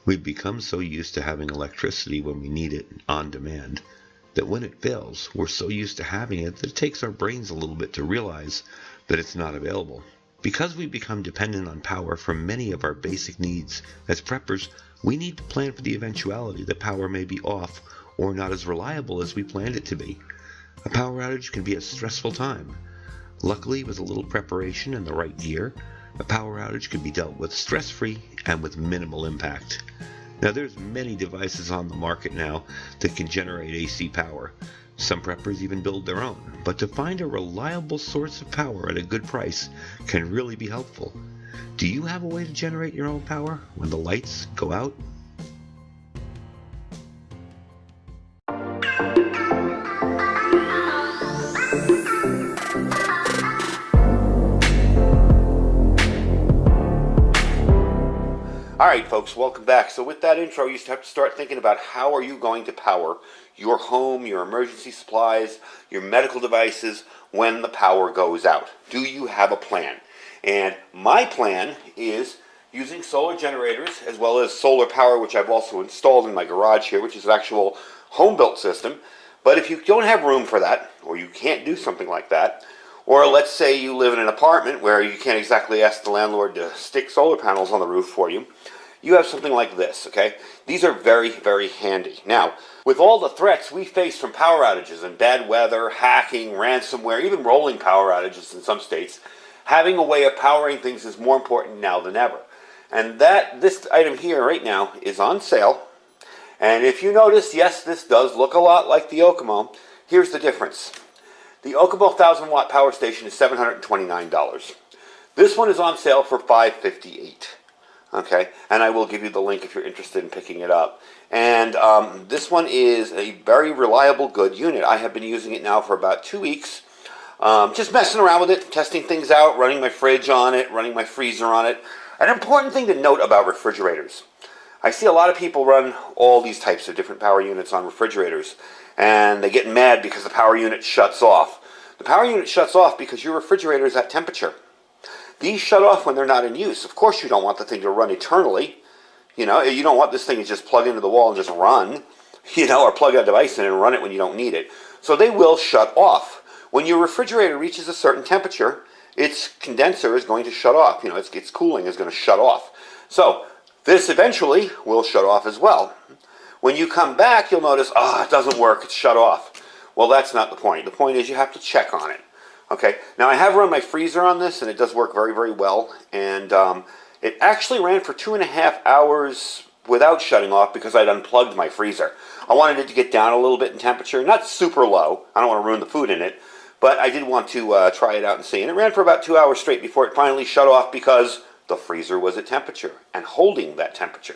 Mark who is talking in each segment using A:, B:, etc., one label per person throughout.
A: We've become so used to having electricity when we need it on demand that when it fails, we're so used to having it that it takes our brains a little bit to realize that it's not available. Because we've become dependent on power for many of our basic needs, as preppers, we need to plan for the eventuality that power may be off or not as reliable as we planned it to be. A power outage can be a stressful time. Luckily, with a little preparation and the right gear, a power outage can be dealt with stress-free and with minimal impact. Now, there's many devices on the market now that can generate AC power. Some preppers even build their own, but to find a reliable source of power at a good price can really be helpful. Do you have a way to generate your own power when the lights go out?
B: Alright folks, welcome back. So with that intro, you have to start thinking about how are you going to power your home, your emergency supplies, your medical devices when the power goes out. Do you have a plan? And my plan is using solar generators as well as solar power, which I've also installed in my garage here, which is an actual home-built system. But if you don't have room for that, or you can't do something like that, or let's say you live in an apartment where you can't exactly ask the landlord to stick solar panels on the roof for you, you have something like this, okay? These are very, very handy. Now, with all the threats we face from power outages and bad weather, hacking, ransomware, even rolling power outages in some states, having a way of powering things is more important now than ever. And this item here right now is on sale. And if you notice, yes, this does look a lot like the Okemo. Here's the difference. The Okemo 1000-watt power station is $729. This one is on sale for $558. Okay, and I will give you the link if you're interested in picking it up. And this one is a very reliable, good unit. I have been using it now for about 2 weeks. Just messing around with it, testing things out, running my fridge on it, running my freezer on it. An important thing to note about refrigerators. I see a lot of people run all these types of different power units on refrigerators, and they get mad because the power unit shuts off. The power unit shuts off because your refrigerator is at temperature. These shut off when they're not in use. Of course you don't want the thing to run eternally. You know, you don't want this thing to just plug into the wall and just run, or plug a device in and run it when you don't need it. So they will shut off. When your refrigerator reaches a certain temperature, its condenser is going to shut off. Its cooling is going to shut off. So this eventually will shut off as well. When you come back, you'll notice, it doesn't work, it's shut off. Well, that's not the point. The point is you have to check on it. Okay, now I have run my freezer on this, and it does work very, very well. And it actually ran for 2.5 hours without shutting off because I'd unplugged my freezer. I wanted it to get down a little bit in temperature, not super low. I don't want to ruin the food in it, but I did want to try it out and see. And it ran for about 2 hours straight before it finally shut off because the freezer was at temperature and holding that temperature.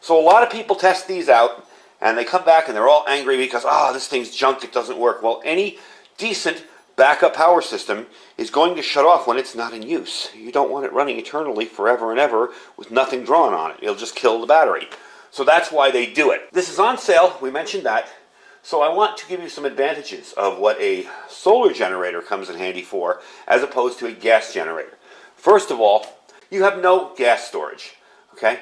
B: So a lot of people test these out, and they come back and they're all angry because, this thing's junk, it doesn't work. Well, any decent backup power system is going to shut off when it's not in use. You don't want it running eternally forever and ever with nothing drawn on it. It'll just kill the battery. So that's why they do it. This is on sale. We mentioned that. So I want to give you some advantages of what a solar generator comes in handy for as opposed to a gas generator. First of all, you have no gas storage. Okay?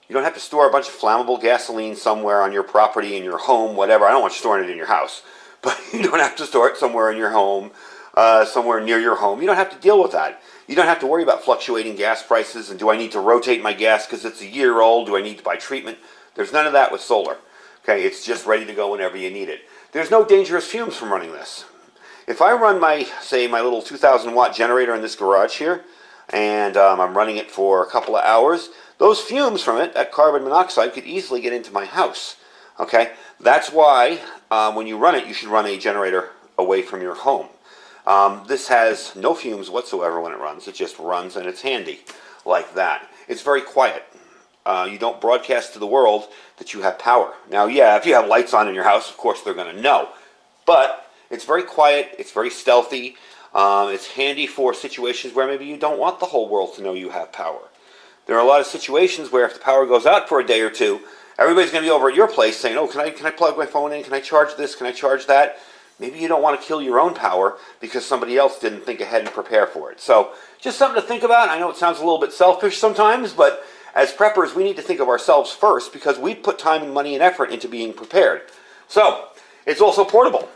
B: You don't have to store a bunch of flammable gasoline somewhere on your property, in your home, whatever. I don't want you storing it in your house. But you don't have to store it somewhere in your home, somewhere near your home. You don't have to deal with that. You don't have to worry about fluctuating gas prices and do I need to rotate my gas because it's a year old? Do I need to buy treatment? There's none of that with solar. Okay, it's just ready to go whenever you need it. There's no dangerous fumes from running this. If I run my little 2,000-watt generator in this garage here, and I'm running it for a couple of hours, those fumes from it, that carbon monoxide, could easily get into my house. Okay, that's why when you run it, you should run a generator away from your home. This has no fumes whatsoever when it runs. It just runs and it's handy like that. It's very quiet. You don't broadcast to the world that you have power. Now, yeah, if you have lights on in your house, of course they're going to know. But it's very quiet. It's very stealthy. It's handy for situations where maybe you don't want the whole world to know you have power. There are a lot of situations where if the power goes out for a day or two, everybody's going to be over at your place saying, can I plug my phone in? Can I charge this? Can I charge that? Maybe you don't want to kill your own power because somebody else didn't think ahead and prepare for it. So just something to think about. I know it sounds a little bit selfish sometimes, but as preppers, we need to think of ourselves first because we put time and money and effort into being prepared. So, it's also portable.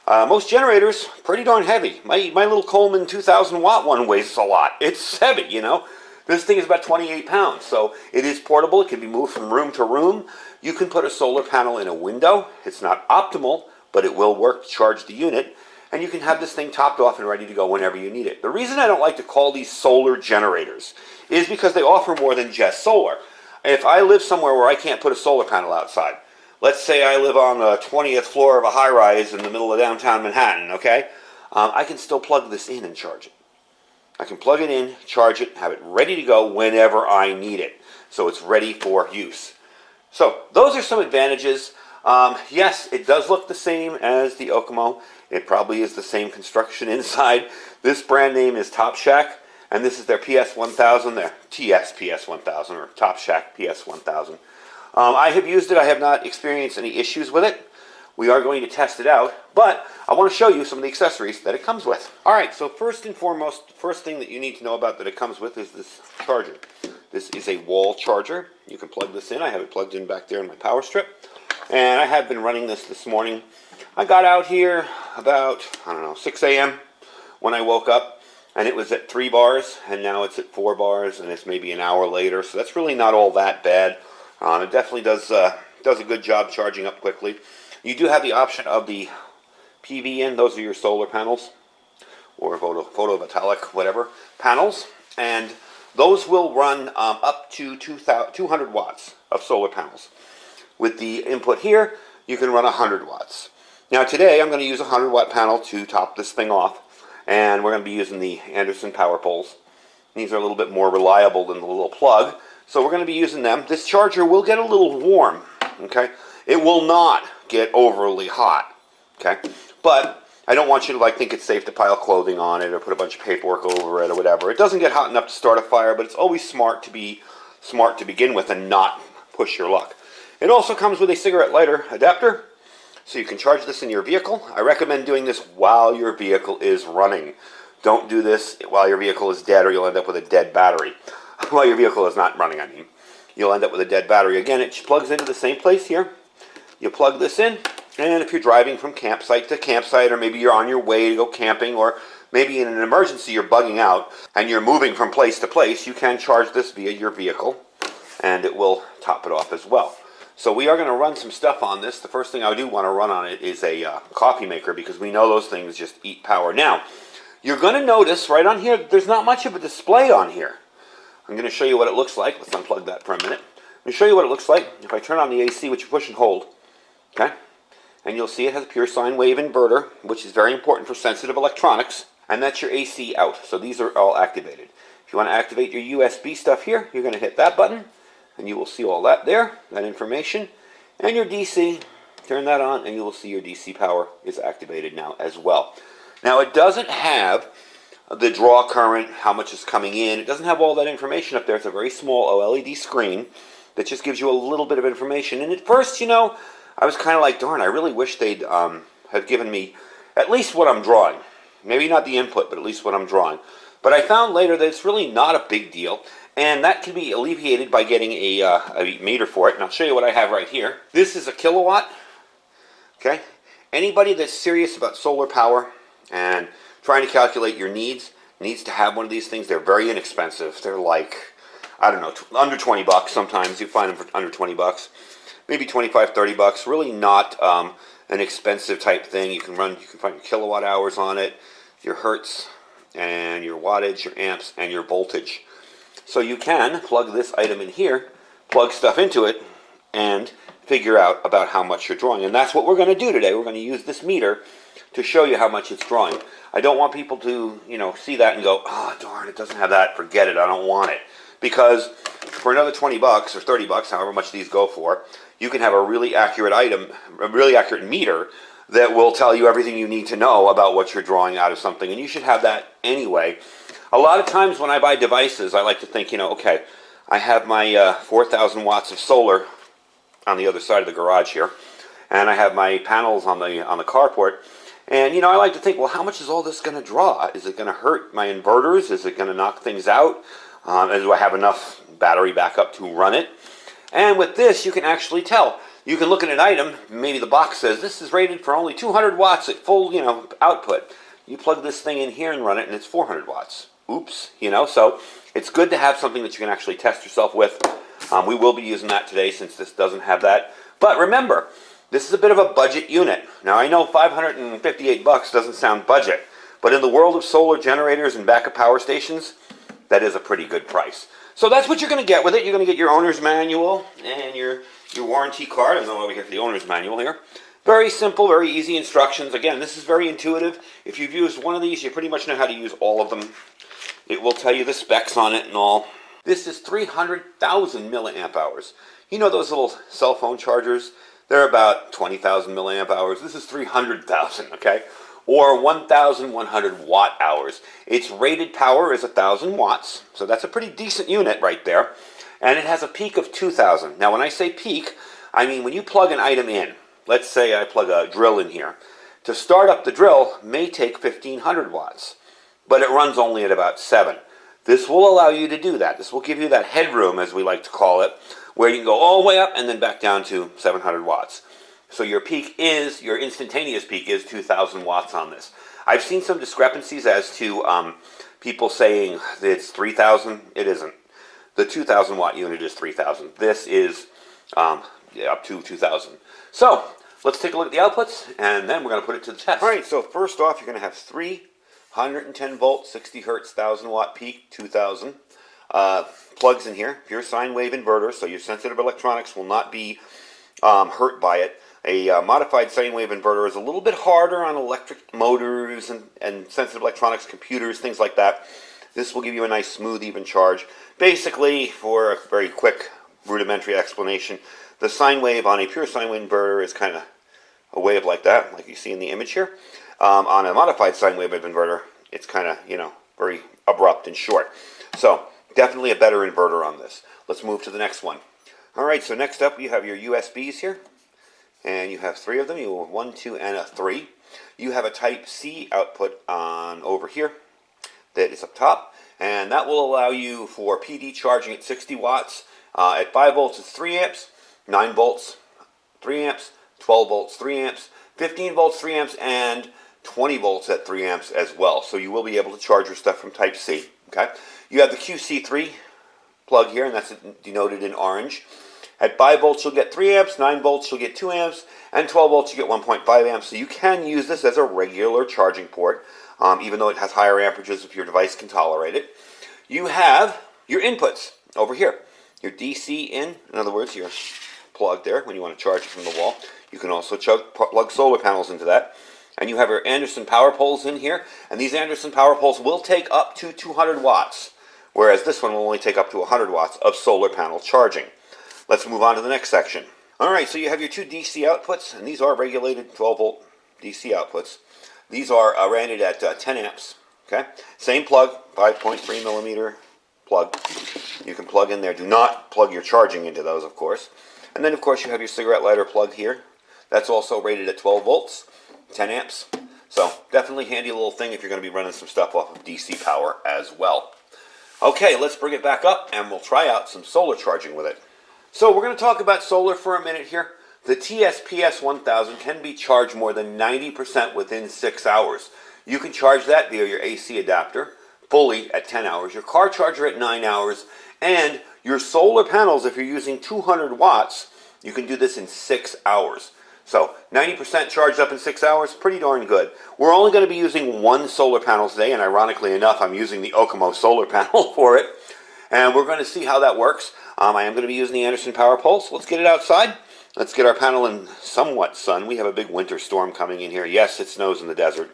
B: Most generators, pretty darn heavy. My little Coleman 2000 watt one weighs a lot. It's heavy, you know. This thing is about 28 pounds, so it is portable. It can be moved from room to room. You can put a solar panel in a window. It's not optimal, but it will work to charge the unit. And you can have this thing topped off and ready to go whenever you need it. The reason I don't like to call these solar generators is because they offer more than just solar. If I live somewhere where I can't put a solar panel outside, let's say I live on the 20th floor of a high-rise in the middle of downtown Manhattan, okay? I can still plug this in and charge it. I can plug it in, charge it, have it ready to go whenever I need it. So it's ready for use. So those are some advantages. Yes, it does look the same as the Okemo. It probably is the same construction inside. This brand name is TOPSHAK, and this is their PS1000, their TS PS1000, or TOPSHAK PS1000. I have used it. I have not experienced any issues with it. We are going to test it out, but I want to show you some of the accessories that it comes with. All right, so first and foremost, first thing that you need to know about that it comes with is this charger. This is a wall charger. You can plug this in. I have it plugged in back there in my power strip, and I have been running this morning. I got out here about, 6 a.m. when I woke up, and it was at 3 bars, and now it's at 4 bars, and it's maybe an hour later, so that's really not all that bad. It definitely does a good job charging up quickly. You do have the option of the PV those are your solar panels, or photovoltaic, whatever, panels, and those will run up to 200 watts of solar panels. With the input here, you can run 100 watts. Now today, I'm going to use a 100 watt panel to top this thing off, and we're going to be using the Anderson power poles. These are a little bit more reliable than the little plug, so we're going to be using them. This charger will get a little warm, okay? It will not get overly hot, okay? But I don't want you to think it's safe to pile clothing on it or put a bunch of paperwork over it or whatever. It doesn't get hot enough to start a fire, but it's always smart to begin with and not push your luck. It also comes with a cigarette lighter adapter, so you can charge this in your vehicle. I recommend doing this while your vehicle is running. Don't do this while your vehicle is dead, or you'll end up with a dead battery. While your vehicle is not running, I mean. You'll end up with a dead battery. Again, it plugs into the same place here. You plug this in, and if you're driving from campsite to campsite, or maybe you're on your way to go camping, or maybe in an emergency you're bugging out, and you're moving from place to place, you can charge this via your vehicle, and it will top it off as well. So we are going to run some stuff on this. The first thing I do want to run on it is a coffee maker, because we know those things just eat power. Now, you're going to notice right on here, there's not much of a display on here. I'm going to show you what it looks like. Let's unplug that for a minute. I'm going to show you what it looks like if I turn on the AC, which you push and hold. Okay? And you'll see it has a pure sine wave inverter, which is very important for sensitive electronics. And that's your AC out. So these are all activated. If you want to activate your USB stuff here, you're going to hit that button. And you will see all that there, that information. And your DC, turn that on, and you will see your DC power is activated now as well. Now, it doesn't have the draw current, how much is coming in. It doesn't have all that information up there. It's a very small OLED screen that just gives you a little bit of information. And at first, I was kind of like, darn, I really wish they'd have given me at least what I'm drawing. Maybe not the input, but at least what I'm drawing. But I found later that it's really not a big deal. And that can be alleviated by getting a meter for it. And I'll show you what I have right here. This is a kilowatt. Okay? Anybody that's serious about solar power and trying to calculate your needs to have one of these things. They're very inexpensive. They're like, I don't know, under 20 bucks sometimes. You find them for under 20 bucks. Maybe 25, 30 bucks. Really not an expensive type thing. You can find your kilowatt hours on it, your hertz, and your wattage, your amps, and your voltage. So you can plug this item in here, plug stuff into it, and figure out about how much you're drawing. And that's what we're going to do today. We're going to use this meter to show you how much it's drawing. I don't want people to, see that and go, oh, darn, it doesn't have that. Forget it. I don't want it. Because for another 20 bucks or 30 bucks, however much these go for, you can have a really accurate item, a really accurate meter that will tell you everything you need to know about what you're drawing out of something. And you should have that anyway. A lot of times when I buy devices, I like to think, okay, I have my 4,000 watts of solar on the other side of the garage here, and I have my panels on the carport. And, I like to think, well, how much is all this going to draw? Is it going to hurt my inverters? Is it going to knock things out? Do I have enough battery backup to run it. And with this, you can actually tell. You can look at an item, maybe the box says this is rated for only 200 watts at full, output. You plug this thing in here and run it, and it's 400 watts. Oops, so it's good to have something that you can actually test yourself with. We will be using that today since this doesn't have that. But remember, this is a bit of a budget unit. Now, I know $558 doesn't sound budget, but in the world of solar generators and backup power stations, that is a pretty good price. So that's what you're going to get with it. You're going to get your owner's manual and your warranty card. I'm going over here for the owner's manual here. Very simple, very easy instructions. Again, this is very intuitive. If you've used one of these, you pretty much know how to use all of them. It will tell you the specs on it and all. This is 300,000 milliamp hours. You know those little cell phone chargers? They're about 20,000 milliamp hours. This is 300,000, okay? Or 1,100 watt hours. Its rated power is 1,000 watts, so that's a pretty decent unit right there. And it has a peak of 2,000. Now, when I say peak, I mean when you plug an item in, let's say I plug a drill in here, to start up the drill may take 1,500 watts, but it runs only at about 7. This will allow you to do that. This will give you that headroom, as we like to call it, where you can go all the way up and then back down to 700 watts. So your instantaneous peak is 2,000 watts on this. I've seen some discrepancies as to people saying that it's 3,000. It isn't. The 2,000 watt unit is 3,000. This is up to 2,000. So let's take a look at the outputs, and then we're going to put it to the test. All right, so first off, you're going to have 310 volt, 60 hertz, 1,000 watt peak, 2,000. Plugs in here, pure sine wave inverter, so your sensitive electronics will not be hurt by it. A modified sine wave inverter is a little bit harder on electric motors and sensitive electronics, computers, things like that. This will give you a nice smooth, even charge. Basically, for a very quick, rudimentary explanation, the sine wave on a pure sine wave inverter is kind of a wave like that, like you see in the image here. On a modified sine wave inverter, it's kind of, very abrupt and short. So, definitely a better inverter on this. Let's move to the next one. All right, so next up, you have your USBs here. And you have 3 of them. You have 1, 2, and a 3. You have a Type-C output on over here that is up top. And that will allow you for PD charging at 60 watts. At 5 volts, it's 3 amps. 9 volts, 3 amps. 12 volts, 3 amps. 15 volts, 3 amps. And 20 volts at 3 amps as well. So you will be able to charge your stuff from Type-C. Okay. You have the QC3 plug here, and that's denoted in orange. At 5 volts, you'll get 3 amps, 9 volts, you'll get 2 amps, and 12 volts, you get 1.5 amps. So you can use this as a regular charging port, even though it has higher amperages if your device can tolerate it. You have your inputs over here. Your DC in other words, your plug there when you want to charge it from the wall. You can also plug solar panels into that. And you have your Anderson power poles in here. And these Anderson power poles will take up to 200 watts, whereas this one will only take up to 100 watts of solar panel charging. Let's move on to the next section. All right, so you have your 2 DC outputs, and these are regulated 12-volt DC outputs. These are rated at 10 amps. Okay, same plug, 5.3 millimeter plug. You can plug in there. Do not plug your charging into those, of course. And then, of course, you have your cigarette lighter plug here. That's also rated at 12 volts, 10 amps. So definitely handy little thing if you're going to be running some stuff off of DC power as well. Okay, let's bring it back up, and we'll try out some solar charging with it. So we're going to talk about solar for a minute here. The PS1000 can be charged more than 90% within 6 hours. You can charge that via your AC adapter fully at 10 hours, your car charger at 9 hours, and your solar panels, if you're using 200 watts, you can do this in 6 hours. So 90% charged up in 6 hours, pretty darn good. We're only going to be using 1 solar panel today, and ironically enough, I'm using the Okemo solar panel for it. And we're going to see how that works. I am going to be using the Anderson power pole, so let's get it outside. Let's get our panel in somewhat sun. We have a big winter storm coming in here. Yes, it snows in the desert.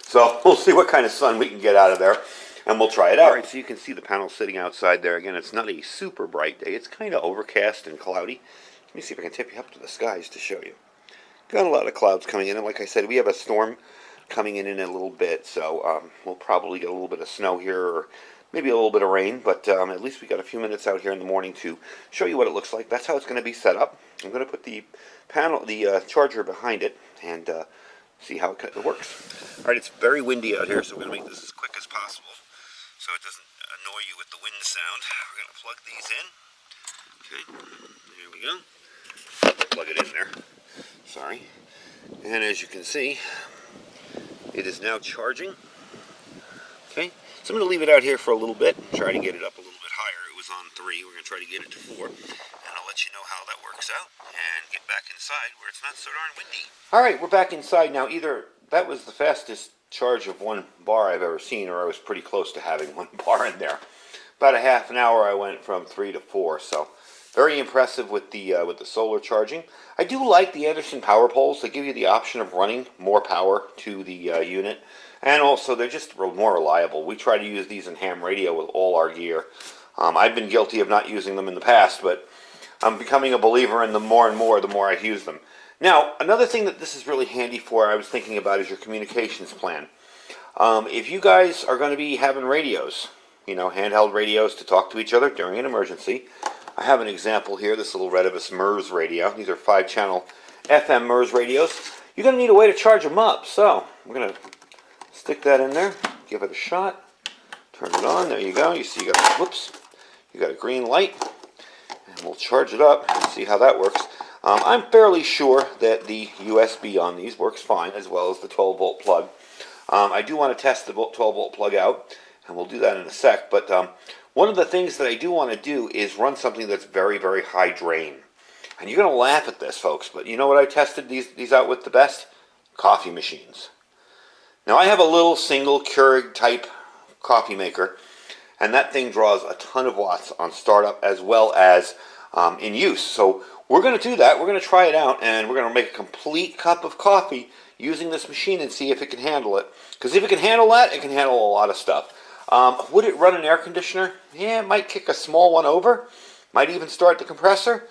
B: So we'll see what kind of sun we can get out of there, and we'll try it out. All right, so you can see the panel sitting outside there. Again, it's not a super bright day. It's kind of overcast and cloudy. Let me see if I can tip you up to the skies to show you. Got a lot of clouds coming in, and like I said, we have a storm coming in a little bit, so we'll probably get a little bit of snow here, or maybe a little bit of rain, but at least we got a few minutes out here in the morning to show you what it looks like. That's how it's going to be set up. I'm going to put the charger behind it and see how it works. All right, it's very windy out here, so we're going to make this as quick as possible so it doesn't annoy you with the wind sound. We're going to plug these in. Okay, there we go. Plug it in there. Sorry. And as you can see, it is now charging. Okay, so I'm going to leave it out here for a little bit and try to get it up a little bit higher. It was on 3. We're going to try to get it to 4. And I'll let you know how that works out and get back inside where it's not so darn windy. All right, we're back inside now. Either that was the fastest charge of 1 bar I've ever seen, or I was pretty close to having 1 bar in there. About a half an hour I went from 3 to 4, so very impressive with the solar charging. I do like the Anderson power poles. They give you the option of running more power to the unit, and also they're just more reliable. We try to use these in ham radio with all our gear. I've been guilty of not using them in the past, but I'm becoming a believer in them more and more the more I use them. Now, another thing that this is really handy for, I was thinking about, is your communications plan. If you guys are going to be having radios, you know, handheld radios to talk to each other during an emergency, I have an example here, this little Redibus MERS radio. These are 5-channel FM MERS radios. You're going to need a way to charge them up, so we're going to stick that in there, give it a shot, turn it on, there you go. You see you got a green light, and we'll charge it up and see how that works. I'm fairly sure that the USB on these works fine, as well as the 12-volt plug. I do want to test the 12-volt plug out, and we'll do that in a sec, but one of the things that I do want to do is run something that's very, very high drain. And you're going to laugh at this, folks, but you know what I tested these out with the best? Coffee machines. Now, I have a little single Keurig type coffee maker, and that thing draws a ton of watts on startup as well as in use. So we're going to do that. We're going to try it out, and we're going to make a complete cup of coffee using this machine and see if it can handle it. Because if it can handle that, it can handle a lot of stuff. Would it run an air conditioner? Yeah, it might kick a small one over. Might even start the compressor.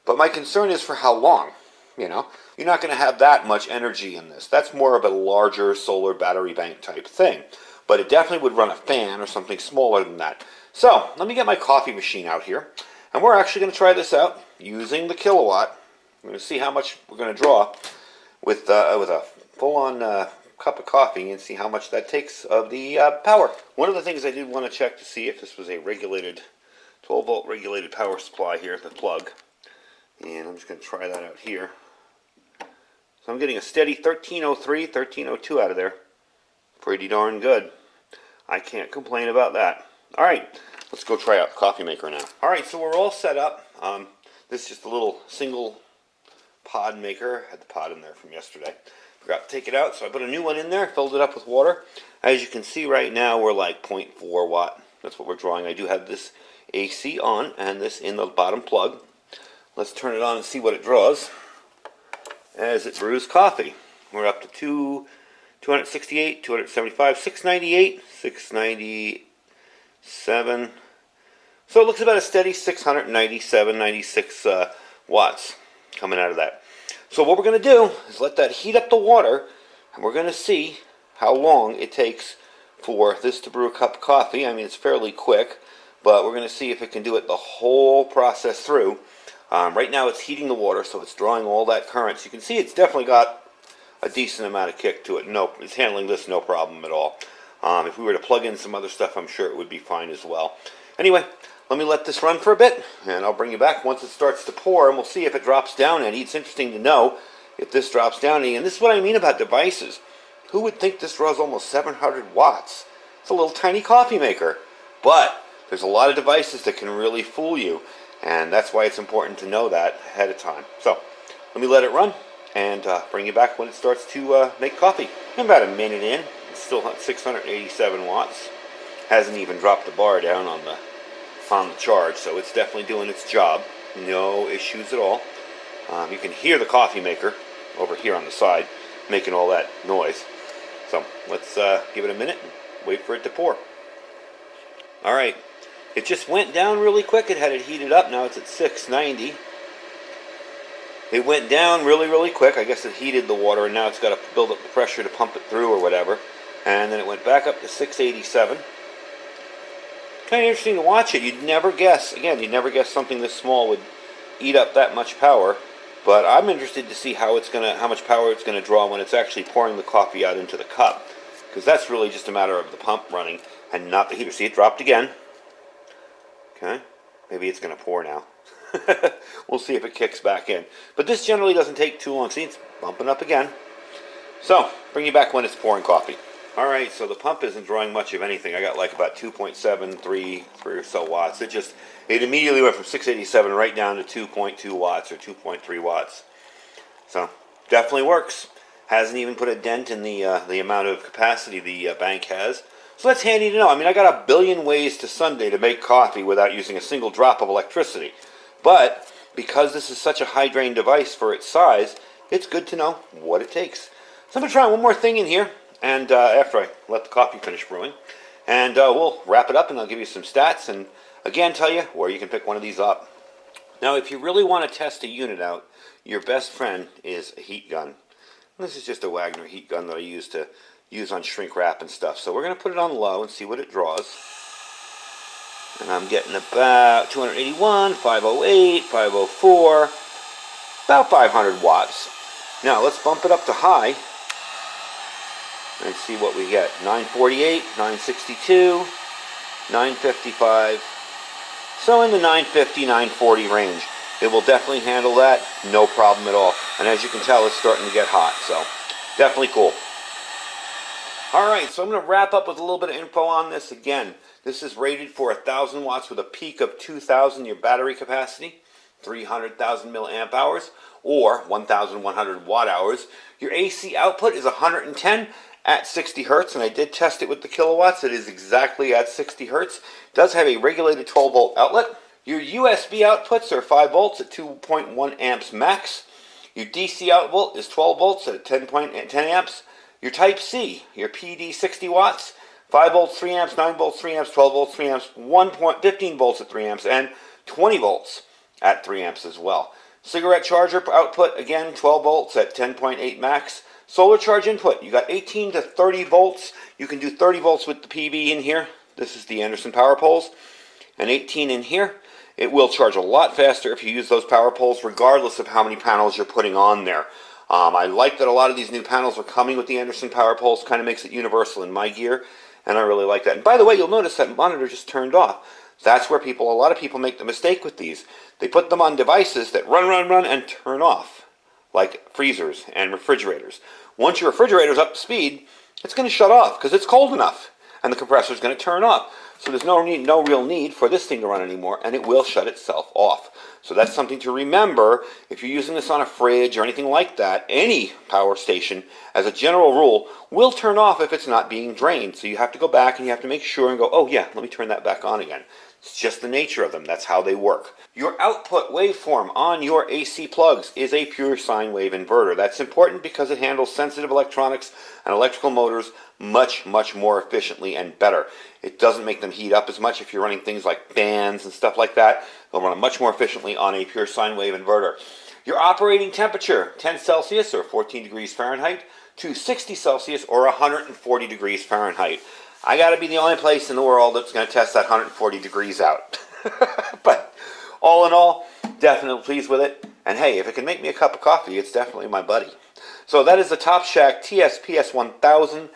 B: But my concern is for how long. You know, you're not going to have that much energy in this. That's more of a larger solar battery bank type thing. But it definitely would run a fan or something smaller than that. So, let me get my coffee machine out here. And we're actually going to try this out using the kilowatt. We're going to see how much we're going to draw with a full-on cup of coffee and see how much that takes of the power. One of the things I did want to check to see if this was a regulated 12-volt regulated power supply here, the plug. And I'm just going to try that out here. So I'm getting a steady 1303, 1302 out of there. Pretty darn good. I can't complain about that. Alright, let's go try out the coffee maker now. Alright, so we're all set up. This is just a little single pod maker. I had the pod in there from yesterday. Forgot to take it out, so I put a new one in there, filled it up with water. As you can see right now, we're like 0.4 watt. That's what we're drawing. I do have this AC on and this in the bottom plug. Let's turn it on and see what it draws as it brews coffee. We're up to 268, 275, 698, 697. So it looks about a steady 697, 96 watts coming out of that. So what we're going to do is let that heat up the water, and we're going to see how long it takes for this to brew a cup of coffee. I mean, it's fairly quick, but we're going to see if it can do it the whole process through. Right now it's heating the water, so it's drawing all that current. So you can see it's definitely got a decent amount of kick to it. Nope, it's handling this no problem at all. If we were to plug in some other stuff, I'm sure it would be fine as well. Anyway, let me let this run for a bit, and I'll bring you back once it starts to pour, and we'll see if it drops down any. It's interesting to know if this drops down any, and this is what I mean about devices. Who would think this draws almost 700 watts? It's a little tiny coffee maker, but there's a lot of devices that can really fool you, and that's why it's important to know that ahead of time. So, let me let it run, and bring you back when it starts to make coffee. I'm about a minute in. It's still at 687 watts. Hasn't even dropped the bar down on the charge, so it's definitely doing its job. No issues at all. You can hear the coffee maker over here on the side making all that noise. So let's give it a minute and wait for it to pour. Alright, it just went down really quick. It had it heated up. Now it's at 690. It went down really, really quick. I guess it heated the water, and now it's got to build up the pressure to pump it through or whatever. And then it went back up to 687. Kind of interesting to watch it. You'd never guess, again, you'd never guess something this small would eat up that much power. But I'm interested to see how much power it's going to draw when it's actually pouring the coffee out into the cup. Because that's really just a matter of the pump running and not the heater. See, it dropped again. Okay. Maybe it's going to pour now. We'll see if it kicks back in. But this generally doesn't take too long. See, it's bumping up again. So, bring you back when it's pouring coffee. Alright, so the pump isn't drawing much of anything. I got like about 2.73 or so watts. It immediately went from 687 right down to 2.2 watts or 2.3 watts. So, definitely works. Hasn't even put a dent in the amount of capacity the bank has. So that's handy to know. I mean, I got a billion ways to Sunday to make coffee without using a single drop of electricity. But because this is such a high drain device for its size, it's good to know what it takes. So I'm going to try one more thing in here, and after I let the coffee finish brewing. And we'll wrap it up, and I'll give you some stats, and again tell you where you can pick one of these up. Now, if you really want to test a unit out, your best friend is a heat gun. This is just a Wagner heat gun that I use on shrink wrap and stuff. So we're going to put it on low and see what it draws. And I'm getting about 281, 508, 504, about 500 watts. Now let's bump it up to high and see what we get. 948, 962, 955. So in the 950, 940 range. It will definitely handle that, no problem at all. And as you can tell, it's starting to get hot, so definitely cool. Alright, so I'm going to wrap up with a little bit of info on this again. This is rated for 1,000 watts with a peak of 2,000, your battery capacity, 300,000 milliamp hours, or 1,100 watt hours. Your AC output is 110 at 60 hertz, and I did test it with the kilowatts. It is exactly at 60 hertz. It does have a regulated 12-volt outlet. Your USB outputs are 5 volts at 2.1 amps max. Your DC output is 12 volts at 10 amps. Your Type-C, your PD 60 watts, 5 volts, 3 amps, 9 volts, 3 amps, 12 volts, 3 amps, 15 volts at 3 amps, and 20 volts at 3 amps as well. Cigarette charger output, again, 12 volts at 10.8 max. Solar charge input, you got 18 to 30 volts. You can do 30 volts with the PV in here. This is the Anderson power poles. And 18 in here. It will charge a lot faster if you use those power poles, regardless of how many panels you're putting on there. I like that a lot of these new panels are coming with the Anderson power poles. Kind of makes it universal in my gear, and I really like that. And by the way, you'll notice that monitor just turned off. That's where a lot of people make the mistake with these. They put them on devices that run, and turn off, like freezers and refrigerators. Once your refrigerator's up to speed, it's going to shut off because it's cold enough, and the compressor's going to turn off. So there's no real need for this thing to run anymore, and it will shut itself off. So that's something to remember if you're using this on a fridge or anything like that. Any power station, as a general rule, will turn off if it's not being drained. So you have to go back and you have to make sure and go, oh yeah, let me turn that back on again. It's just the nature of them. That's how they work. Your output waveform on your AC plugs is a pure sine wave inverter. That's important because it handles sensitive electronics and electrical motors much more efficiently and better. It doesn't make them heat up as much if you're running things like fans and stuff like that. They'll run much more efficiently on a pure sine wave inverter. Your operating temperature, 10 Celsius or 14 degrees Fahrenheit to 60 Celsius or 140 degrees Fahrenheit. I got to be the only place in the world that's going to test that 140 degrees out. But all in all, definitely pleased with it. And hey, if it can make me a cup of coffee, it's definitely my buddy. So that is the TOPSHAK TSPS 1000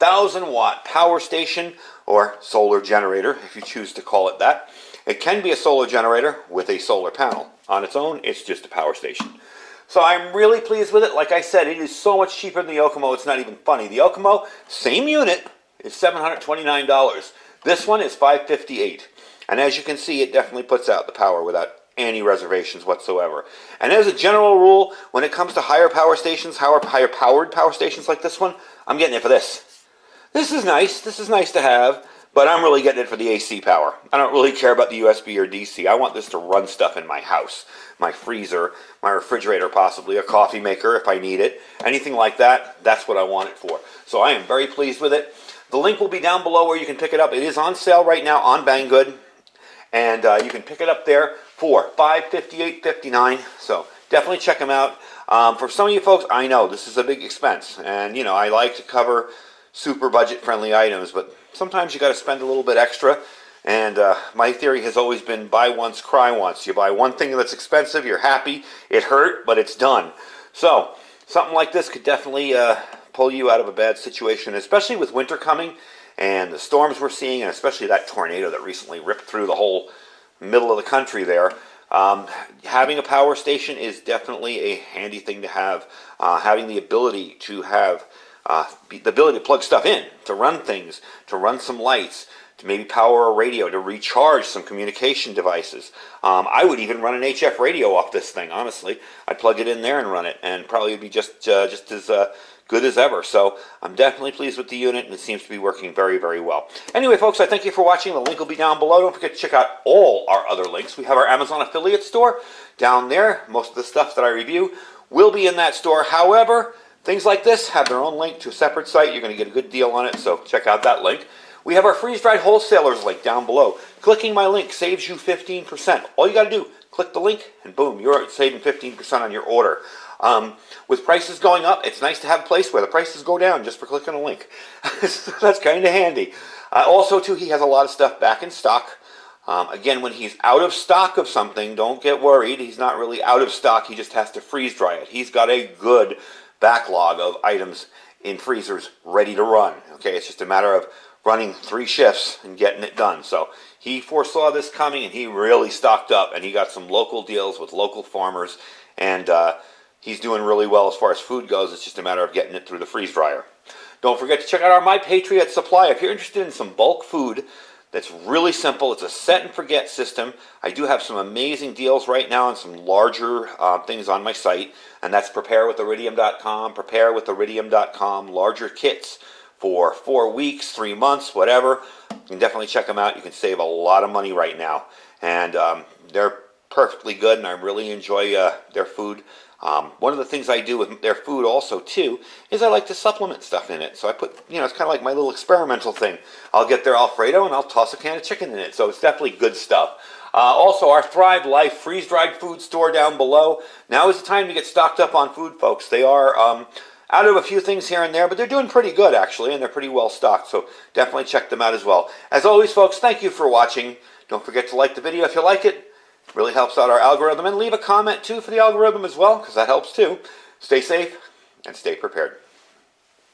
B: 1,000-watt power station or solar generator, if you choose to call it that. It can be a solar generator with a solar panel. On its own, it's just a power station. So I'm really pleased with it. Like I said, it is so much cheaper than the Yokomo, it's not even funny. The Yokomo, same unit, is $729. This one is $558. And as you can see, it definitely puts out the power without any reservations whatsoever. And as a general rule, when it comes to higher power stations, higher powered power stations like this one, I'm getting it for this. This is nice. This is nice to have, but I'm really getting it for the AC power. I don't really care about the USB or DC. I want this to run stuff in my house. My freezer, my refrigerator possibly, a coffee maker if I need it. Anything like that, that's what I want it for. So I am very pleased with it. The link will be down below where you can pick it up. It is on sale right now on Banggood. And you can pick it up there for $558.59. So definitely check them out. For some of you folks, I know this is a big expense. And, you know, I like to cover super budget-friendly items. But sometimes you got to spend a little bit extra. And my theory has always been buy once, cry once. You buy one thing that's expensive, you're happy, it hurt, but it's done. So something like this could definitely pull you out of a bad situation, especially with winter coming and the storms we're seeing, and especially that tornado that recently ripped through the whole middle of the country there. Having a power station is definitely a handy thing to have. Having the ability to have the ability to plug stuff in, to run things, to run some lights, to maybe power a radio, to recharge some communication devices. I would even run an HF radio off this thing, honestly. I'd plug it in there and run it, and probably would be just as good as ever. So I'm definitely pleased with the unit, and it seems to be working very, very well. Anyway, folks, I thank you for watching. The link will be down below. Don't forget to check out all our other links. We have our Amazon affiliate store down there. Most of the stuff that I review will be in that store. However, things like this have their own link to a separate site. You're going to get a good deal on it, so check out that link. We have our freeze-dried wholesalers link down below. Clicking my link saves you 15%. All you got to do, click the link, and boom, you're saving 15% on your order. With prices going up, it's nice to have a place where the prices go down just for clicking a link. That's kind of handy. Also, too, he has a lot of stuff back in stock. Again, when he's out of stock of something, don't get worried. He's not really out of stock. He just has to freeze-dry it. He's got a good backlog of items in freezers ready to run. Okay, it's just a matter of running 3 shifts and getting it done. So he foresaw this coming, and he really stocked up, and he got some local deals with local farmers, and he's doing really well as far as food goes. It's just a matter of getting it through the freeze dryer. Don't forget to check out our My Patriot Supply. If you're interested in some bulk food that's really simple, it's a set and forget system. I do have some amazing deals right now on some larger things on my site, and that's preparewithiridium.com, preparewithiridium.com, larger kits for 4 weeks, 3 months, whatever. You can definitely check them out. You can save a lot of money right now, and they're perfectly good, and I really enjoy their food. One of the things I do with their food also, too, is I like to supplement stuff in it. So I put, it's kind of like my little experimental thing. I'll get their Alfredo and I'll toss a can of chicken in it. So it's definitely good stuff. Also, our Thrive Life freeze-dried food store down below. Now is the time to get stocked up on food, folks. They are out of a few things here and there, but they're doing pretty good, actually, and they're pretty well stocked. So definitely check them out as well. As always, folks, thank you for watching. Don't forget to like the video if you like it. Really helps out our algorithm, and leave a comment too for the algorithm as well, because that helps too. Stay safe and stay prepared.